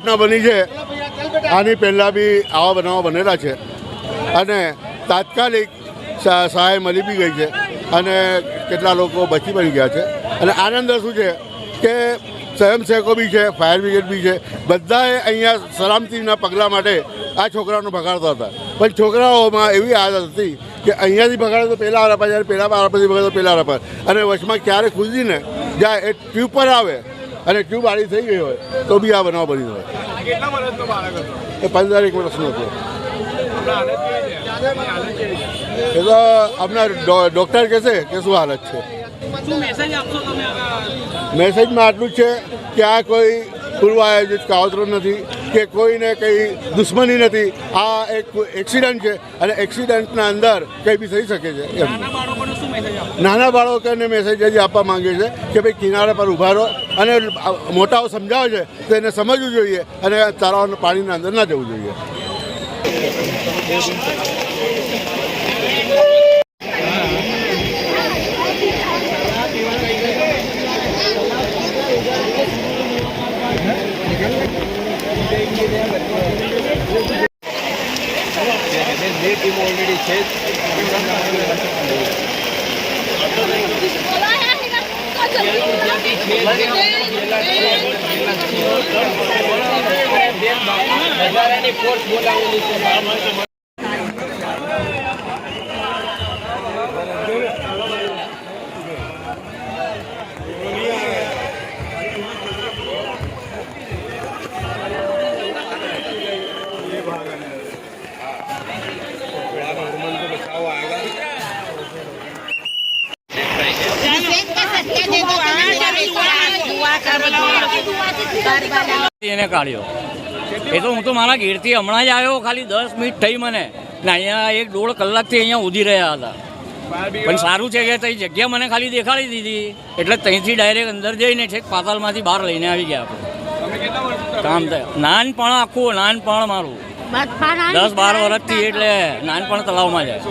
ઘટના બની છે આની પહેલાં બી આવા બનાવો બનેલા છે અને તાત્કાલિક સહાય મળી બી ગઈ છે અને કેટલા લોકો બચી પડી ગયા છે. અને આની અંદર શું છે કે સ્વયંસેવકો બી છે, ફાયર બ્રિગેડ બી છે, બધાએ અહીંયા સલામતીના પગલાં માટે આ છોકરાઓને ભગાડતા હતા. પણ છોકરાઓમાં એવી આદત હતી કે અહીંયાથી ભગાડે તો પહેલાં આરા પર, જ્યારે પહેલાં આરા પરથી ભગાડે તો પહેલાં આરા પર, અને વચમાં ક્યારે ખુદીને જાય એ ટ્યુબ પર આવે અને ટ્યુબ આડી થઈ ગઈ હોય તો બી આ બનાવ બની હોય. એ 15 વર્ષનો હતો. એ તો આપણા ડૉક્ટર કહેશે કે શું હાલત છે. મેસેજમાં આટલું જ છે કે આ કોઈ પૂર્વ આયોજિત કાવતરું નથી કે કોઈને કંઈ દુશ્મની નથી. આ એક એક્સિડન્ટ છે અને એક્સિડન્ટના અંદર કંઈ બી થઈ શકે છે. નાના બાળકોને મેસેજ હજી આપવા માંગે છે કે ભાઈ કિનારા પર ઊભા રહો, અને મોટાઓ સમજાવે છે તો એને સમજવું જોઈએ અને તળાવ પાણીના અંદર ના જવું જોઈએ. એને કાઢ્યો એ તો હું તો મારા ઘેરથી હમણાં જ આવ્યો, ખાલી 10 મિનિટ થઈ મને ને અહીંયા 1-1.5 કલાકથી અહીંયા ઊભી રહ્યા હતા. પણ સારું છે કે તઈ જગ્યા મને ખાલી દેખાડી દીધી એટલે ત્યાંથી ડાયરેક્ટ અંદર જઈને છેક પાતાલમાંથી બહાર લઈને આવી ગયા આપણે. કામ થાય નાનપણ, આખું નાનપણ મારું 10-12 વર્ષથી, એટલે નાનપણ તળાવમાં જાય.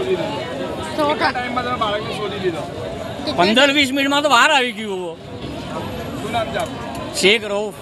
15-20 મિનિટમાં તો બહાર આવી ગયું. શેખ રઉફ.